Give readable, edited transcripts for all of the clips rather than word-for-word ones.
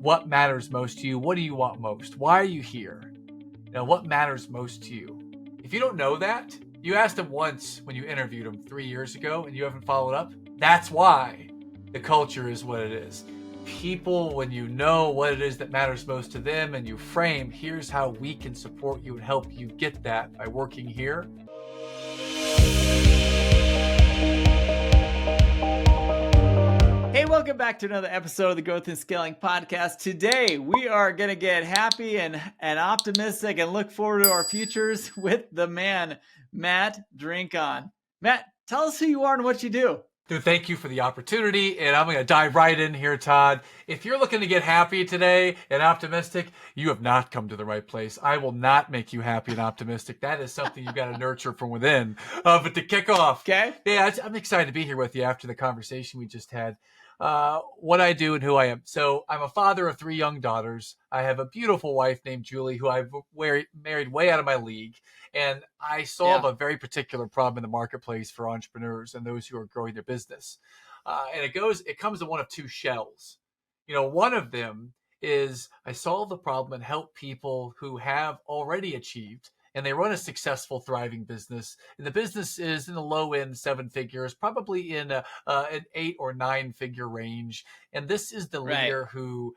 what matters most to you. What do you want most? Why are you here? What matters most to you? If you don't know that, you asked them once when you interviewed them 3 years ago and you haven't followed up. That's why the culture is what it is. People, when you know what it is that matters most to them and you frame, here's how we can support you and help you get that by working here. Hey, welcome back to another episode of the Growth and Scaling Podcast. Today, we are going to get happy and optimistic and look forward to our futures with the man, Matt Drinkhahn. Matt, tell us who you are and what you do. Dude, thank you for the opportunity, and I'm going to dive right in here, Todd. If you're looking to get happy today and optimistic, you have not come to the right place. I will not make you happy and optimistic. That is something you've got to nurture from within. But to kick off, okay? Yeah, I'm excited to be here with you after the conversation we just had. What I do and who I am. So I'm a father of 3 young daughters. I have a beautiful wife named Julie, who I've married way out of my league. And I solve a very particular problem in the marketplace for entrepreneurs and those who are growing their business. And it comes in one of 2 shells. One of them is I solve the problem and help people who have already achieved, and they run a successful, thriving business. And the business is in the low end 7 figures, probably in an 8 or 9 figure range. And this is the leader who,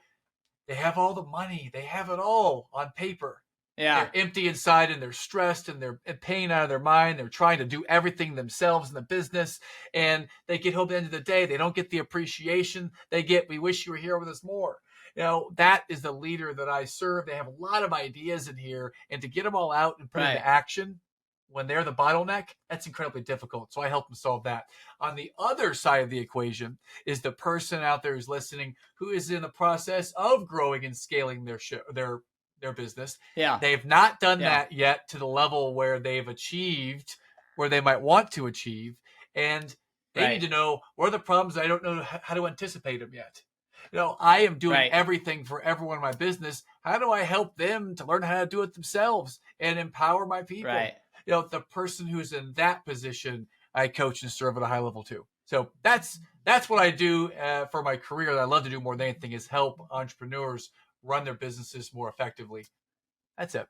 they have all the money, they have it all on paper. Yeah. They're empty inside and they're stressed and they're in pain out of their mind. They're trying to do everything themselves in the business. And they get home at the end of the day. They don't get the appreciation they get. We wish you were here with us more. That is the leader that I serve. They have a lot of ideas in here, and to get them all out and put into action when they're the bottleneck, that's incredibly difficult. So I help them solve that. On the other side of the equation is the person out there who's listening, who is in the process of growing and scaling their business. Yeah. They've not done that yet to the level where they've achieved, where they might want to achieve. And they need to know, what are the problems? I don't know how to anticipate them yet. I am doing everything for everyone in my business. How do I help them to learn how to do it themselves and empower my people? The person who's in that position, I coach and serve at a high level too. So that's what I do for my career that I love to do more than anything, is help entrepreneurs run their businesses more effectively. That's it.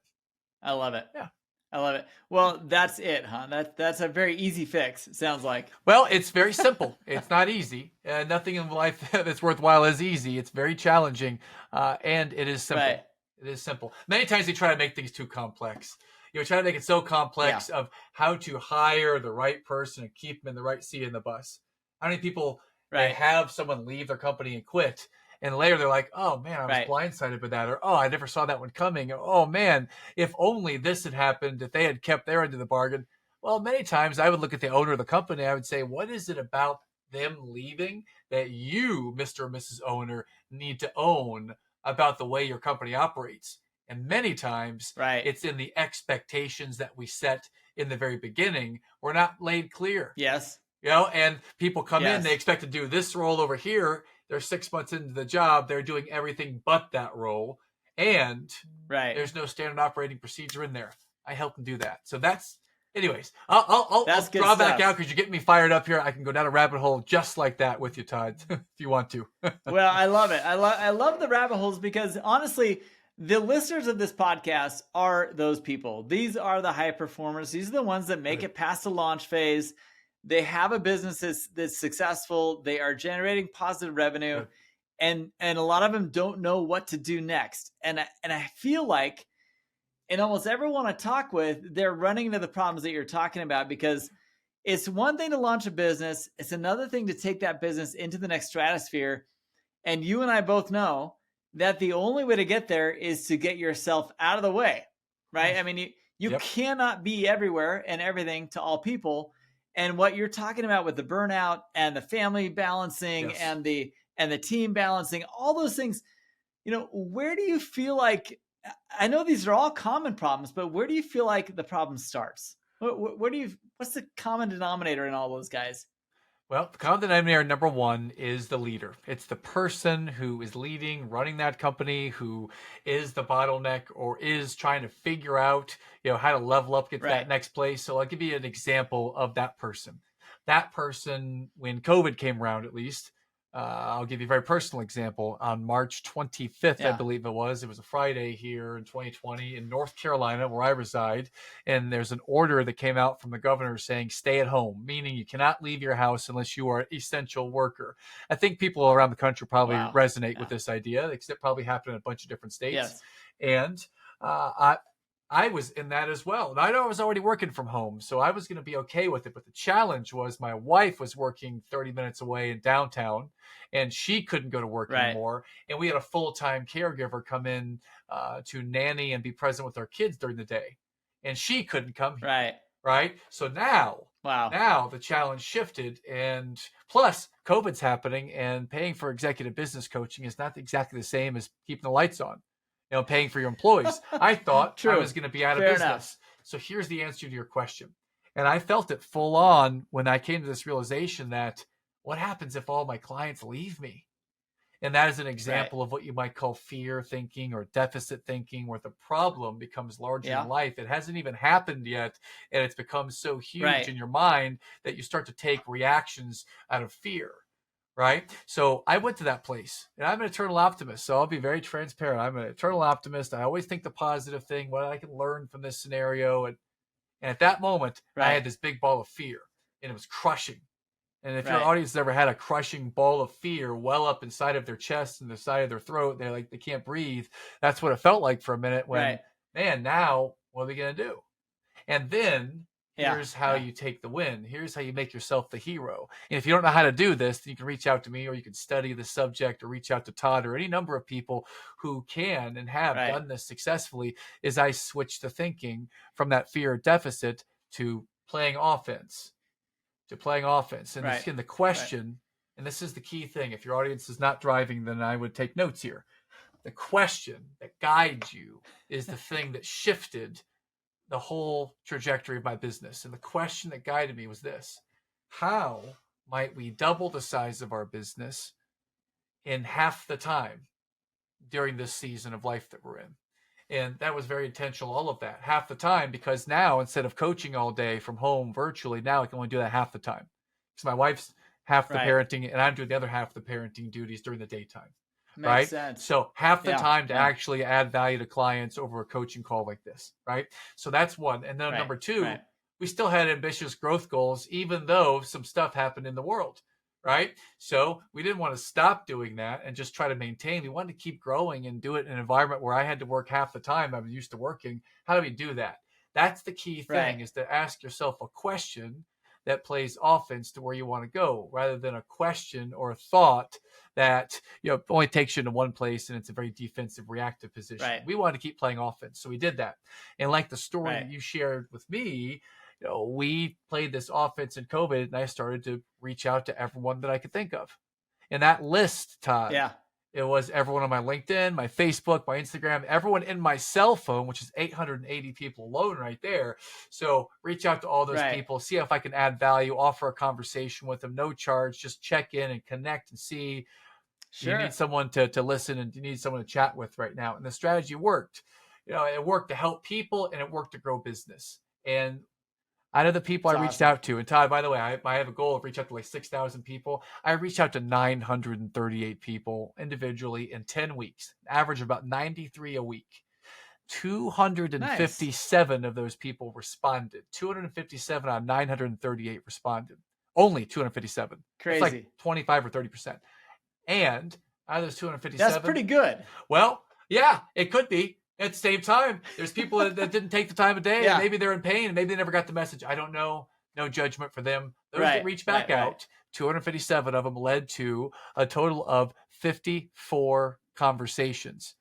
I love it. Yeah. I love it. Well, that's it, huh? That's a very easy fix, it sounds like. Well, it's very simple. It's not easy. Nothing in life that's worthwhile is easy. It's very challenging, and it is simple. Right. It is simple. Many times they try to make things too complex. Try to make it so complex of how to hire the right person and keep them in the right seat in the bus. How many people they have someone leave their company and quit, and later they're like, oh, man, I was blindsided by that. Or, oh, I never saw that one coming. Or, oh, man, if only this had happened, if they had kept their end of the bargain. Well, many times I would look at the owner of the company. I would say, what is it about them leaving that you, Mr. or Mrs. Owner, need to own about the way your company operates? And many times it's in the expectations that we set in the very beginning. We're not laid clear. Yes. And people come in, they expect to do this role over here. They're 6 months into the job. They're doing everything but that role. And there's no standard operating procedure in there. I help them do that. So anyways, I'll draw back out because you're getting me fired up here. I can go down a rabbit hole just like that with you, Todd, if you want to. Well, I love it. I love the rabbit holes because honestly, the listeners of this podcast are those people. These are the high performers. These are the ones that make it past the launch phase. They have a business that's successful. They are generating positive revenue, and a lot of them don't know what to do next. And I feel like in almost everyone I talk with, they're running into the problems that you're talking about, because it's one thing to launch a business. It's another thing to take that business into the next stratosphere. And you and I both know that the only way to get there is to get yourself out of the way, right? I mean, you cannot be everywhere and everything to all people. And what you're talking about with the burnout and the family balancing and the team balancing, all those things, where do you feel like, I know these are all common problems, but where do you feel like the problem starts? What's the common denominator in all those guys? Well, the common denominator number 1 is the leader. It's the person who is leading, running that company, who is the bottleneck or is trying to figure out, how to level up, get to that next place. So I'll give you an example of that person. That person, when COVID came around, at least, I'll give you a very personal example. On March 25th, I Yeah. believe it was a Friday here in 2020 in North Carolina, where I reside. And there's an order that came out from the governor saying, stay at home, meaning you cannot leave your house unless you are an essential worker. I think people around the country probably Wow. resonate Yeah. with this idea, because it probably happened in a bunch of different states. Yes. And I was in that as well. And I know I was already working from home, so I was going to be okay with it. But the challenge was my wife was working 30 minutes away in downtown, and she couldn't go to work Right. anymore. And we had a full-time caregiver come in to nanny and be present with our kids during the day. And she couldn't come here. Right. Right. So now the challenge shifted. And plus, COVID's happening, and paying for executive business coaching is not exactly the same as keeping the lights on. Paying for your employees. I thought I was going to be out of Fair business. enough. So here's the answer to your question. And I felt it full on when I came to this realization that what happens if all my clients leave me? And that is an example of what you might call fear thinking or deficit thinking, where the problem becomes larger in life. It hasn't even happened yet, and it's become so huge in your mind that you start to take reactions out of fear. Right. So I went to that place, and I'm an eternal optimist. So I'll be very transparent. I'm an eternal optimist. I always think the positive thing, what I can learn from this scenario. And at that moment, I had this big ball of fear, and it was crushing. And if your audience has ever had a crushing ball of fear well up inside of their chest and the side of their throat, they're like, they can't breathe. That's what it felt like for a minute when, man, now what are we going to do? And then here's how you take the win. Here's how you make yourself the hero. And if you don't know how to do this, you can reach out to me, or you can study the subject, or reach out to Todd, or any number of people who can and have done this successfully. Is I switch the thinking from that fear deficit to playing offense. And the question, and this is the key thing, if your audience is not driving, then I would take notes here. The question that guides you is the thing that shifted the whole trajectory of my business. And the question that guided me was this: how might we double the size of our business in half the time during this season of life that we're in? And that was very intentional, all of that, half the time, because now instead of coaching all day from home virtually, now I can only do that half the time. So my wife's half the parenting, and I'm doing the other half of the parenting duties during the daytime. Makes sense. So half the time to actually add value to clients over a coaching call like this, right? So that's one. And then number two, we still had ambitious growth goals, even though some stuff happened in the world, right? So we didn't want to stop doing that and just try to maintain. We wanted to keep growing and do it in an environment where I had to work half the time I was used to working. How do we do that? That's the key thing, is to ask yourself a question that plays offense to where you want to go, rather than a question or a thought that only takes you into one place and it's a very defensive, reactive position. We wanted to keep playing offense, so we did that. And like the story that you shared with me, we played this offense in COVID, and I started to reach out to everyone that I could think of. And that list, Todd, it was everyone on my LinkedIn, my Facebook, my Instagram, everyone in my cell phone, which is 880 people alone right there. So reach out to all those people, see if I can add value, offer a conversation with them, no charge, just check in and connect and see. You need someone to listen, and you need someone to chat with right now. And the strategy worked. It worked to help people, and it worked to grow business. And out of the people I reached out to, and Todd, by the way, I have a goal of reach out to like 6,000 people. I reached out to 938 people individually in 10 weeks, average of about 93 a week. 257 of those people responded. 257 out of 938 responded. Only 257. Crazy. It's like 25 or 30%. And out of those 257, that's pretty good. Well, yeah, it could be. At the same time, there's people that didn't take the time of day, and maybe they're in pain, and maybe they never got the message. I don't know. No judgment for them. Those that reached back out, 257 of them led to a total of 54 conversations.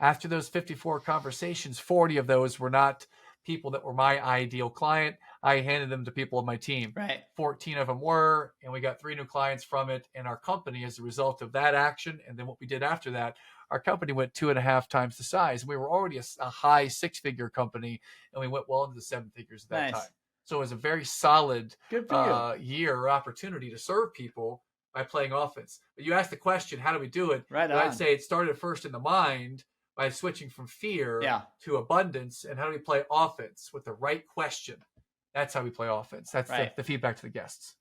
After those 54 conversations, 40 of those were not people that were my ideal client. I handed them to people on my team. 14 of them were, and we got 3 new clients from it. And our company, as a result of that action, and then what we did after that, our company went 2.5 times the size. We were already a high 6-figure company, and we went well into the 7 figures at that time. So it was a very solid year or opportunity to serve people by playing offense. But you asked the question, how do we do it? I'd say it started first in the mind by switching from fear to abundance. And how do we play offense with the right question? That's how we play offense. That's the feedback to the guests.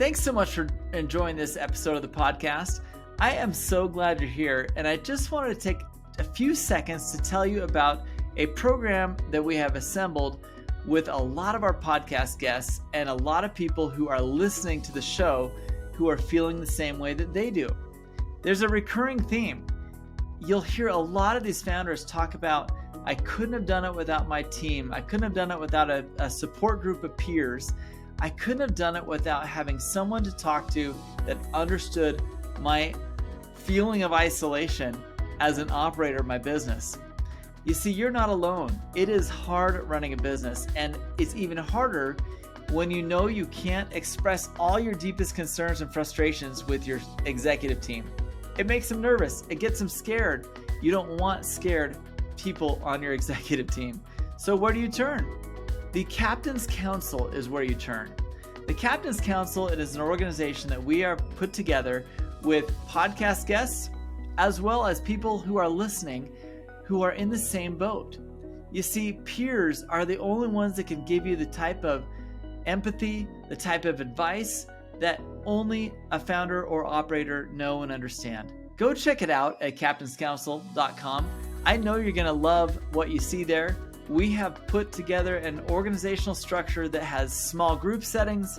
thanks so much for enjoying this episode of the podcast. I am so glad you're here, and I just wanted to take a few seconds to tell you about a program that we have assembled with a lot of our podcast guests and a lot of people who are listening to the show who are feeling the same way that they do. There's a recurring theme. You'll hear a lot of these founders talk about, I couldn't have done it without my team. I couldn't have done it without a support group of peers. I couldn't have done it without having someone to talk to that understood my feeling of isolation as an operator of my business. You see, you're not alone. It is hard running a business, and it's even harder when you know you can't express all your deepest concerns and frustrations with your executive team. It makes them nervous. It gets them scared. You don't want scared people on your executive team. So where do you turn? The Captain's Council is where you turn. The Captain's Council, it is an organization that we are put together with podcast guests, as well as people who are listening who are in the same boat. You see, peers are the only ones that can give you the type of empathy, the type of advice that only a founder or operator know and understand. Go check it out at captainscouncil.com. I know you're going to love what you see there. We have put together an organizational structure that has small group settings,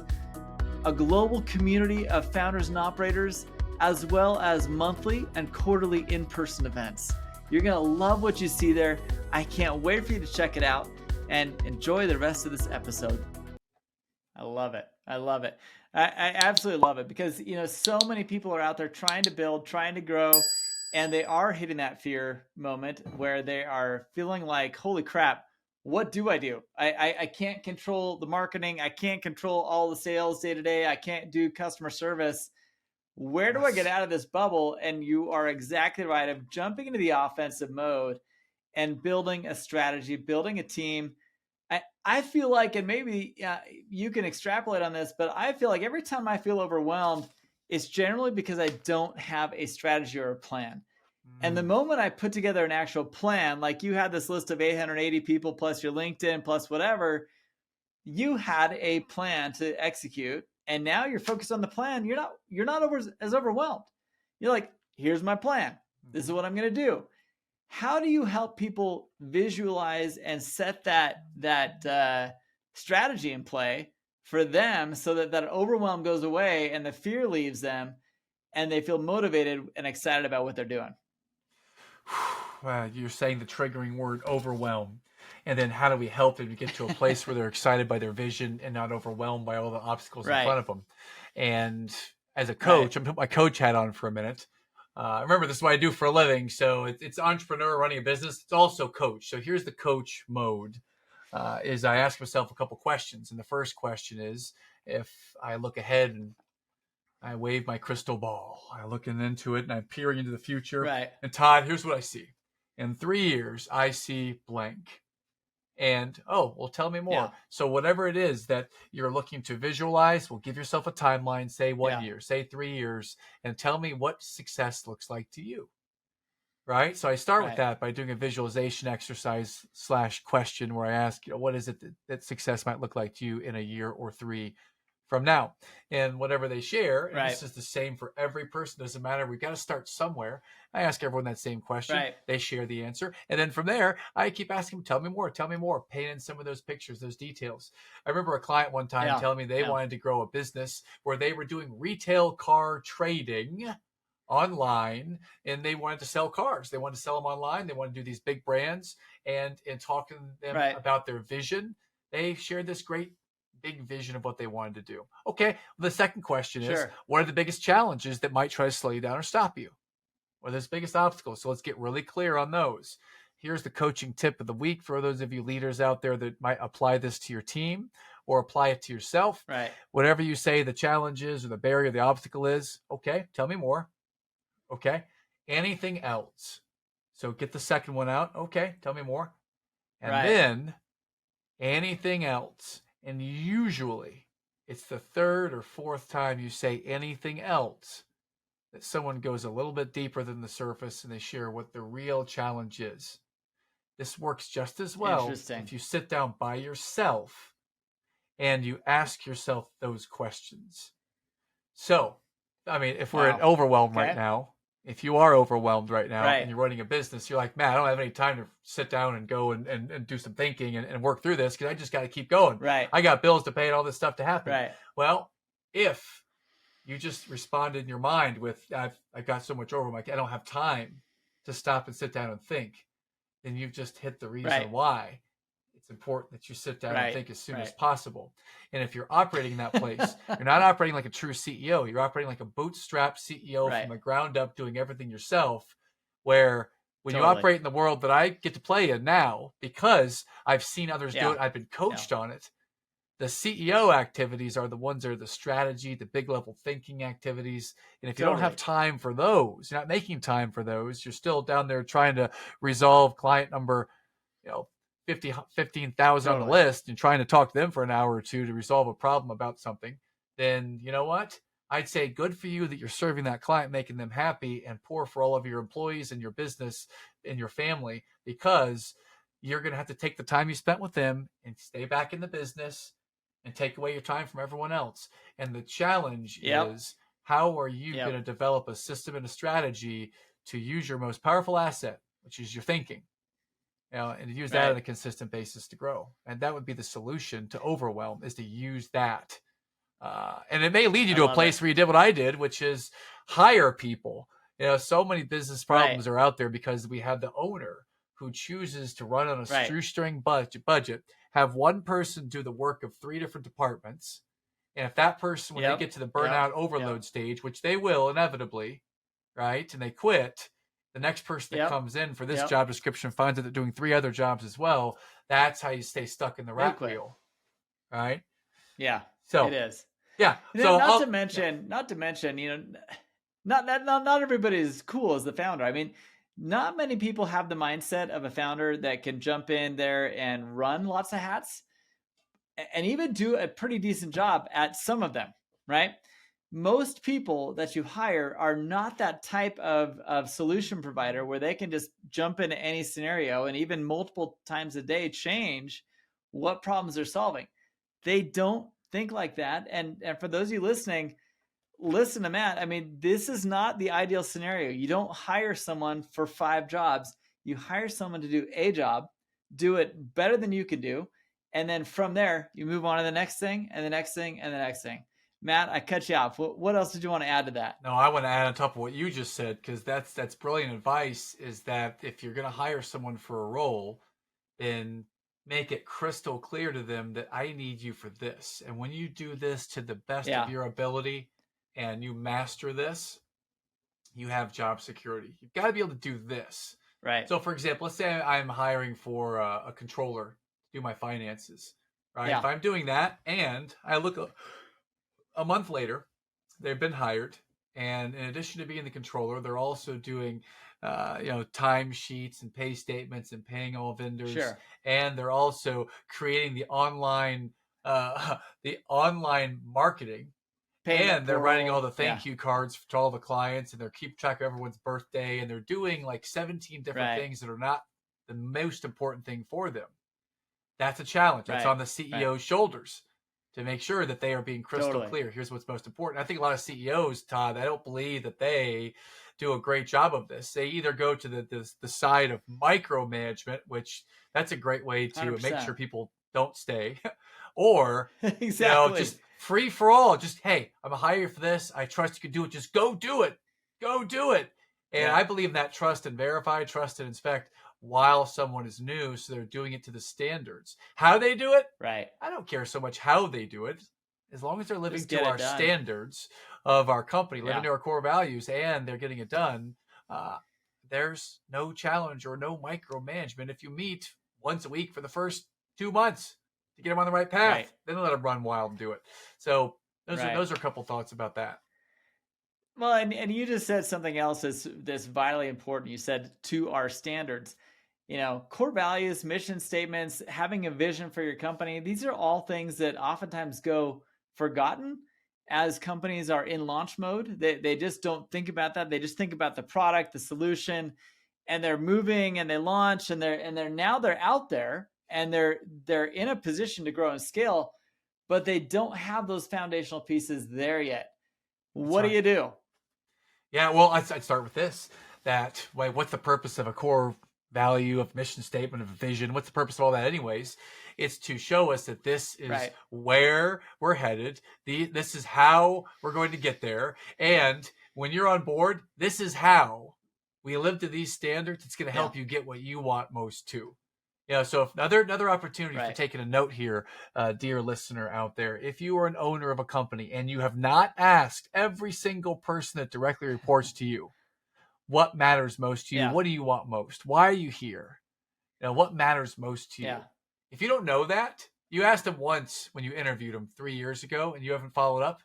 a global community of founders and operators, as well as monthly and quarterly in-person events. You're going to love what you see there. I can't wait for you to check it out and enjoy the rest of this episode. I love it. I love it. I absolutely love it because, so many people are out there trying to build, trying to grow, and they are hitting that fear moment where they are feeling like, holy crap, what do I do? I can't control the marketing. I can't control all the sales day to day. I can't do customer service. Where do I get out of this bubble? And you are exactly right of jumping into the offensive mode and building a strategy, building a team. I feel like, and maybe you can extrapolate on this, but I feel like every time I feel overwhelmed, it's generally because I don't have a strategy or a plan. And the moment I put together an actual plan, like you had this list of 880 people plus your LinkedIn plus whatever, you had a plan to execute. And now you're focused on the plan. You're not as overwhelmed. You're like, here's my plan. This is what I'm going to do. How do you help people visualize and set that strategy in play for them so that overwhelm goes away and the fear leaves them and they feel motivated and excited about what they're doing? You're saying the triggering word overwhelm. And then how do we help them to get to a place where they're excited by their vision and not overwhelmed by all the obstacles in front of them? And as a coach, I'm putting my coach hat on for a minute. Remember, this is what I do for a living. So it's entrepreneur running a business. It's also coach. So here's the coach mode. Is I ask myself a couple questions. And the first question is, if I look ahead and I wave my crystal ball, I look into it and I'm peering into the future. Right. And Todd, here's what I see. In 3 years, I see blank. And, tell me more. Yeah. So whatever it is that you're looking to visualize, give yourself a timeline, say 1 year, say 3 years, and tell me what success looks like to you. Right? So I start with that by doing a visualization exercise / question where I ask, what is it that success might look like to you in a year or 3 from now? And whatever they share, and this is the same for every person, doesn't matter. We've got to start somewhere. I ask everyone that same question. They share the answer. And then from there, I keep asking them, tell me more, paint in some of those pictures, those details. I remember a client one time telling me they wanted to grow a business where they were doing retail car trading online, and they wanted to sell cars. They wanted to sell them online. They wanted to do these big brands, and in talking to them about their vision, they shared this great big vision of what they wanted to do. Okay. The second question is, what are the biggest challenges that might try to slow you down or stop you? What are those biggest obstacles? So let's get really clear on those. Here's the coaching tip of the week for those of you leaders out there that might apply this to your team or apply it to yourself. Whatever you say the challenge is or the barrier, the obstacle is, okay, tell me more. Okay. Anything else? So get the second one out. Okay. Tell me more. And then anything else. And usually it's the third or fourth time you say anything else that someone goes a little bit deeper than the surface and they share what the real challenge is. This works just as well if you sit down by yourself and you ask yourself those questions. So, I mean, if we're in Wow. overwhelm right Okay. now, if you are overwhelmed right now and Right. you're running a business, you're like, man, I don't have any time to sit down and go and do some thinking and work through this because I just got to keep going. Right. I got bills to pay and all this stuff to happen. Right. Well, if you just responded in your mind with, I've got so much overwhelm, I don't have time to stop and sit down and think, then you've just hit the reason Right. why it's important that you sit down and Right. think as soon as Right. possible. And if you're operating in that place, you're not operating like a true CEO. You're operating like a bootstrap CEO Right. from the ground up, doing everything yourself. Where when you Totally. operate in the world that I get to play in now, because I've seen others do Yeah. it, I've been coached on it. The CEO activities are the ones that are the strategy, the big level thinking activities. And if you don't have time for those, you're not making time for those, you're still down there trying to resolve client number, 15,000 on the list and trying to talk to them for an hour or two to resolve a problem about something, then you know what? I'd say good for you that you're serving that client, making them happy, and poor for all of your employees and your business and your family, because you're going to have to take the time you spent with them and stay back in the business and take away your time from everyone else. And the challenge is, how are you going to develop a system and a strategy to use your most powerful asset, which is your thinking? And to use that on a consistent basis to grow. And that would be the solution to overwhelm, is to use that. And it may lead you to a place where you did what I did, which is hire people. So many business problems are out there because we have the owner who chooses to run on a shoestring budget, have one person do the work of 3 different departments. And if that person, when they get to the burnout overload stage, which they will inevitably, right, and they quit, the next person that comes in for this job description finds that they're doing 3 other jobs as well. That's how you stay stuck in the rat wheel, right? Yeah, so it is. Yeah. So not to mention, not everybody is cool as the founder. I mean, not many people have the mindset of a founder that can jump in there and run lots of hats and even do a pretty decent job at some of them, right? Most people that you hire are not that type of solution provider where they can just jump into any scenario and even multiple times a day change what problems they're solving. They don't think like that. And for those of you listening, listen to Matt. I mean, this is not the ideal scenario. You don't hire someone for 5 jobs. You hire someone to do a job, do it better than you can do. And then from there, you move on to the next thing and the next thing and the next thing. Matt, I cut you off. What else did you want to add to that? No, I want to add on top of what you just said, because that's brilliant advice, is that if you're going to hire someone for a role, then make it crystal clear to them that I need you for this. And when you do this to the best of your ability and you master this, you have job security. You've got to be able to do this. Right. So, for example, let's say I'm hiring for a controller to do my finances, right? Yeah. If I'm doing that and I look a month later, they've been hired, and in addition to being the controller, they're also doing time sheets and pay statements and paying all vendors. Sure. And they're also creating the online marketing. And they're writing all the thank you cards to all the clients, and they're keeping track of everyone's birthday, and they're doing like 17 different things that are not the most important thing for them. That's a challenge. That's on the CEO's shoulders to make sure that they are being crystal clear. Here's what's most important. I think a lot of CEOs, Todd, I don't believe that they do a great job of this. They either go to the side of micromanagement, which that's a great way to 100%. make sure people don't stay, or exactly. just free for all. Just, hey, I'm a hire you for this. I trust you can do it. Just go do it. Go do it. And I believe that trust and verify, trust and inspect while someone is new, so they're doing it to the standards. How they do it? Right. I don't care so much how they do it, as long as they're living to our standards of our company, living to our core values, and they're getting it done. There's no challenge or no micromanagement if you meet once a week for the first 2 months to get them on the right path. Then let them run wild and do it. So those are a couple thoughts about that. Well, and you just said something else that's vitally important. You said to our standards. Core values, mission statements, having a vision for your company. These are all things that oftentimes go forgotten as companies are in launch mode. They just don't think about that. They just think about the product, the solution, and they're moving and they launch and they're out there and they're in a position to grow and scale, but they don't have those foundational pieces there yet. what do you do? Yeah, well, I'd start with this. That, what's the purpose of a core value, of mission statement, of a vision? What's the purpose of all that anyways? It's to show us that this is where we're headed. This is how we're going to get there. And when you're on board, this is how we live to these standards. It's going to help you get what you want most too. So if another opportunity for taking a note here, dear listener out there, if you are an owner of a company and you have not asked every single person that directly reports to you, what matters most to you? What do you want most? Why are you here? What matters most to you? If you don't know that, you asked them once when you interviewed them 3 years ago and you haven't followed up.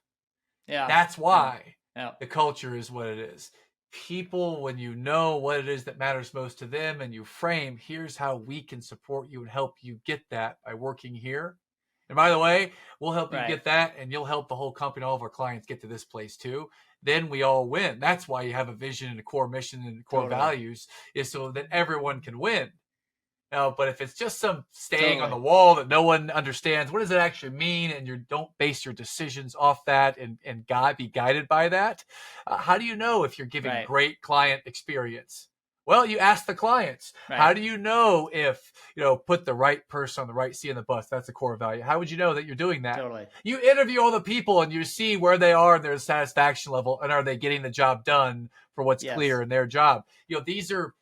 That's why the culture is what it is. People, when you know what it is that matters most to them and you frame, here's how we can support you and help you get that by working here. And by the way, we'll help you get that, and you'll help the whole company, all of our clients get to this place too. Then we all win. That's why you have a vision and a core mission and core values, is so that everyone can win. But if it's just some staying on the wall that no one understands, what does it actually mean? And you don't base your decisions off that and be guided by that. How do you know if you're giving great client experience? Well, you ask the clients. How do you know if, put the right person on the right seat in the bus? That's a core value. How would you know that you're doing that? You interview all the people and you see where they are in their satisfaction level, and are they getting the job done for what's clear in their job? These are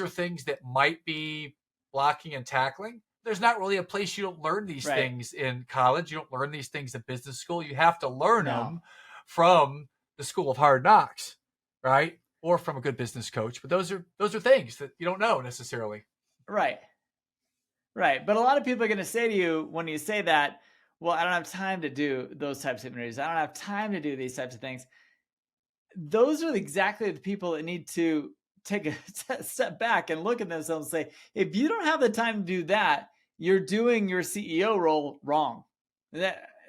things that might be blocking and tackling. There's not really a place you don't learn these things in college. You don't learn these things in business school. You have to learn them from the school of hard knocks, right? Or from a good business coach. But those are things that you don't know necessarily. Right. But a lot of people are going to say to you when you say that, well, I don't have time to do those types of interviews. I don't have time to do these types of things. Those are exactly the people that need to take a step back and look at themselves and say, if you don't have the time to do that, you're doing your CEO role wrong. Is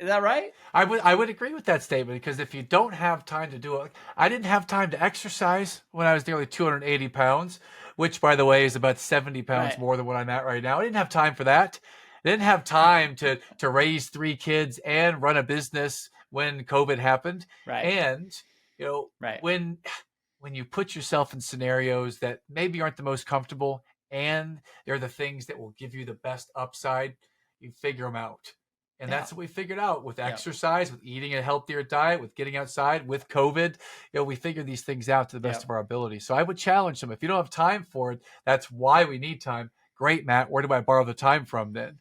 that right? I would agree with that statement, because if you don't have time to do it, I didn't have time to exercise when I was nearly 280 pounds, which, by the way, is about 70 pounds more than what I'm at right now. I didn't have time for that. I didn't have time to raise 3 kids and run a business when COVID happened. And, when you put yourself in scenarios that maybe aren't the most comfortable, and they're the things that will give you the best upside, you figure them out. And that's what we figured out with exercise, with eating a healthier diet, with getting outside, with COVID. We figured these things out to the best of our ability. So I would challenge them. If you don't have time for it, that's why we need time. Great, Matt. Where do I borrow the time from then?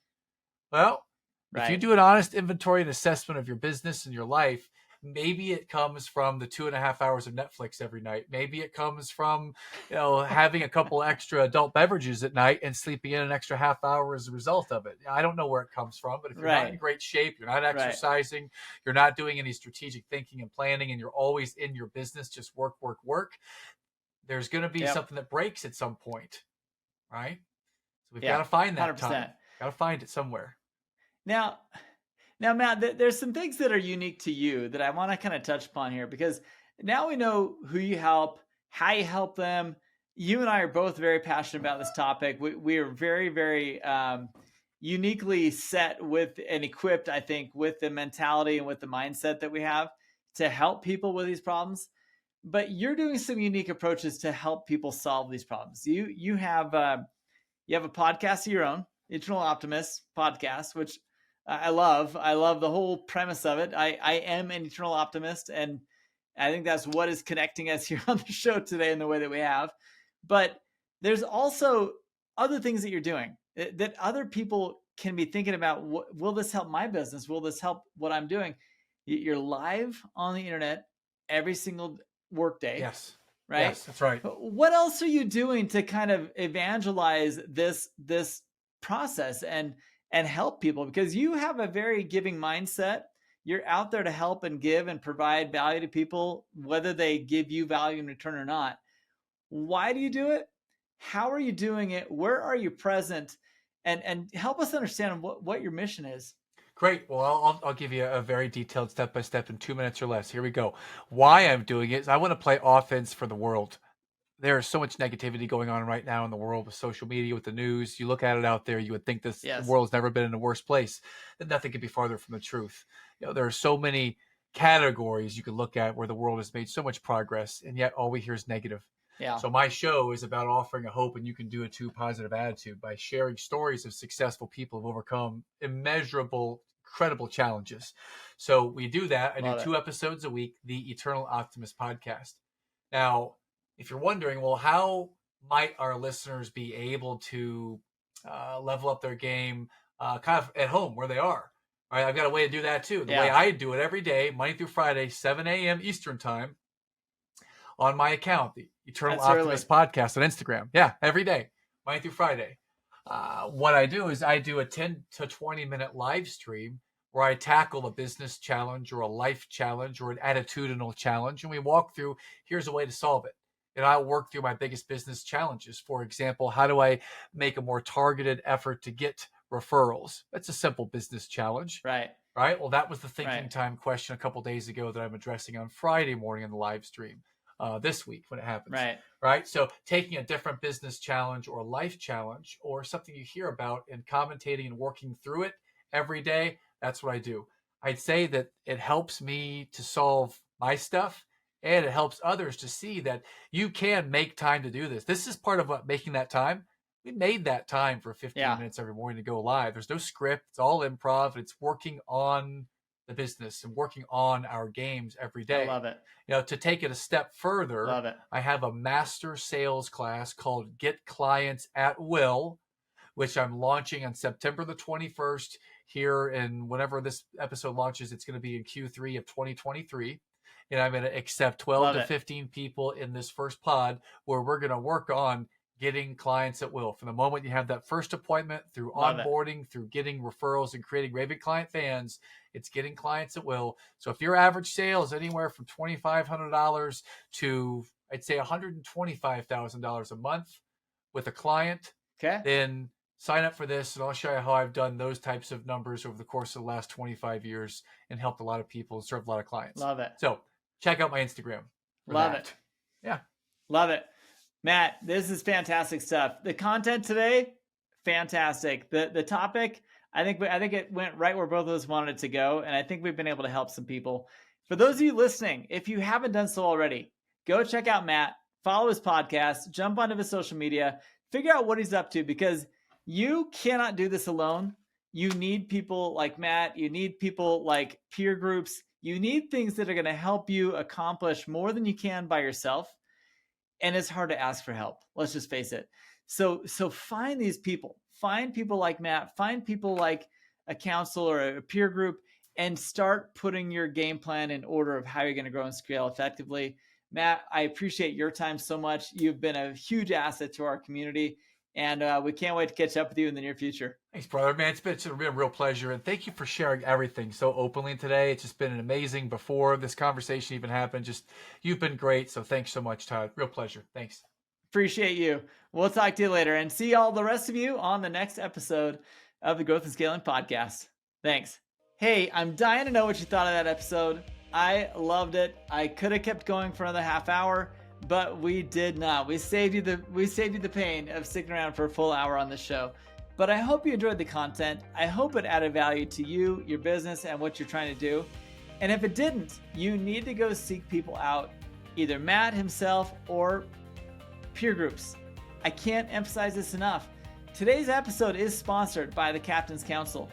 Well, if you do an honest inventory and assessment of your business and your life, maybe it comes from the 2.5 hours of Netflix every night. Maybe it comes from, having a couple extra adult beverages at night and sleeping in an extra half hour as a result of it. I don't know where it comes from, but if you're not in great shape, you're not exercising, you're not doing any strategic thinking and planning, and you're always in your business, just work, there's going to be something that breaks at some point, right? So we've got to find that 100%. Time. Got to find it somewhere. Now, Matt, there's some things that are unique to you that I want to kind of touch upon here, because now we know who you help, how you help them. You and I are both very passionate about this topic. We are very, very uniquely set with and equipped, I think, with the mentality and with the mindset that we have to help people with these problems. But you're doing some unique approaches to help people solve these problems. You have a podcast of your own, Eternal Optimist Podcast, which I love the whole premise of it. I am an eternal optimist, and I think that's what is connecting us here on the show today in the way that we have. But there's also other things that you're doing that other people can be thinking about. Will this help my business? Will this help what I'm doing? You're live on the internet every single workday. Yes. Right? Yes, that's right. What else are you doing to kind of evangelize this process and help people? Because you have a very giving mindset. You're out there to help and give and provide value to people, whether they give you value in return or not. Why do you do it? How are you doing it? Where are you present? And help us understand what your mission is. Great. Well, I'll give you a very detailed step-by-step in 2 minutes or less. Here we go. Why I'm doing it is I want to play offense for the world. There is so much negativity going on right now in the world with social media, with the news. You look at it out there, you would think the world has never been in a worse place. That nothing could be farther from the truth. There are so many categories you could look at where the world has made so much progress, and yet all we hear is negative. Yeah. So my show is about offering a hope and you can do it too positive attitude by sharing stories of successful people who've overcome immeasurable, incredible challenges. So we do that. I do 2 episodes a week, the Eternal Optimist Podcast. Now, if you're wondering, well, how might our listeners be able to level up their game kind of at home where they are? All right, I've got a way to do that too. The way I do it every day, Monday through Friday, 7 a.m. Eastern time, on my account, the Eternal Optimist Podcast on Instagram. Yeah, every day, Monday through Friday. What I do is I do a 10 to 20 minute live stream where I tackle a business challenge or a life challenge or an attitudinal challenge. And we walk through, here's a way to solve it. And I'll work through my biggest business challenges. For example, how do I make a more targeted effort to get referrals? That's a simple business challenge. Right. Well, that was the thinking time question a couple days ago that I'm addressing on Friday morning in the live stream. This week when it happens. Right. So taking a different business challenge or life challenge or something you hear about and commentating and working through it every day, that's what I do. I'd say that it helps me to solve my stuff and it helps others to see that you can make time to do this. This is part of what making that time. We made that time for 15 minutes every morning to go live. There's no script. It's all improv. It's working on the business and working on our games every day. I love it. To take it a step further, I have a master sales class called Get Clients at Will, which I'm launching on September the 21st here. And whenever this episode launches, it's going to be in Q3 of 2023. And I'm going to accept 12 to 15 people in this first pod where we're going to work on getting clients at will. From the moment you have that first appointment through onboarding, through getting referrals and creating raving client fans, it's getting clients at will. So if your average sale is anywhere from $2,500 to, I'd say, $125,000 a month with a client, then sign up for this and I'll show you how I've done those types of numbers over the course of the last 25 years and helped a lot of people and served a lot of clients. Love it. So check out my Instagram. Love it. Yeah. Love it. Matt, this is fantastic stuff. The content today, fantastic. The topic, I think it went right where both of us wanted it to go, and I think we've been able to help some people. For those of you listening, if you haven't done so already, go check out Matt, follow his podcast, jump onto his social media, figure out what he's up to, because you cannot do this alone. You need people like Matt. You need people like peer groups. You need things that are going to help you accomplish more than you can by yourself. And it's hard to ask for help. Let's just face it. So find these people. Find people like Matt. Find people like a counsel or a peer group and start putting your game plan in order of how you're going to grow and scale effectively. Matt, I appreciate your time so much. You've been a huge asset to our community, and we can't wait to catch up with you in the near future. Thanks, brother. Man, it's been a real pleasure. And thank you for sharing everything so openly today. It's just been an amazing before this conversation even happened. You've been great. So thanks so much, Todd. Real pleasure. Thanks. Appreciate you. We'll talk to you later and see all the rest of you on the next episode of the Growth and Scaling Podcast. Thanks. Hey, I'm dying to know what you thought of that episode. I loved it. I could have kept going for another half hour, but we did not. We saved you the pain of sticking around for a full hour on the show. But I hope you enjoyed the content. I hope it added value to you, your business, and what you're trying to do. And if it didn't, you need to go seek people out, either Matt himself or peer groups. I can't emphasize this enough. Today's episode is sponsored by the Captain's Council.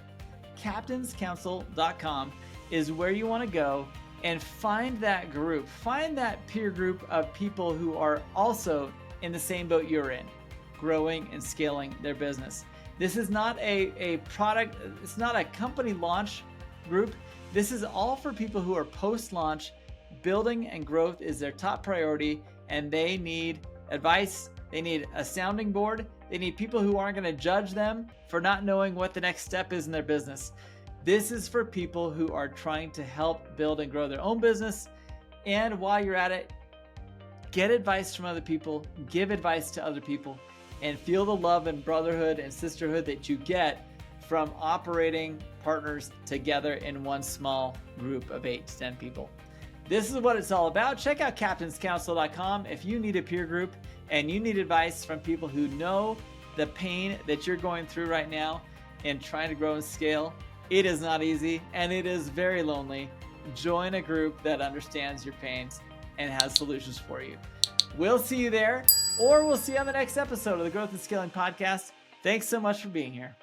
CaptainsCouncil.com is where you want to go and find that group. Find that peer group of people who are also in the same boat you're in, growing and scaling their business. This is not a product, it's not a company launch group. This is all for people who are post-launch. Building and growth is their top priority, and they need advice. They need a sounding board. They need people who aren't going to judge them for not knowing what the next step is in their business. This is for people who are trying to help build and grow their own business. And while you're at it, get advice from other people, give advice to other people, and feel the love and brotherhood and sisterhood that you get from operating partners together in one small group of 8 to 10 people. This is what it's all about. Check out CaptainsCouncil.com if you need a peer group and you need advice from people who know the pain that you're going through right now in trying to grow and scale. It is not easy and it is very lonely. join a group that understands your pains and has solutions for you. We'll see you there, or we'll see you on the next episode of the Growth and Scaling Podcast. Thanks so much for being here.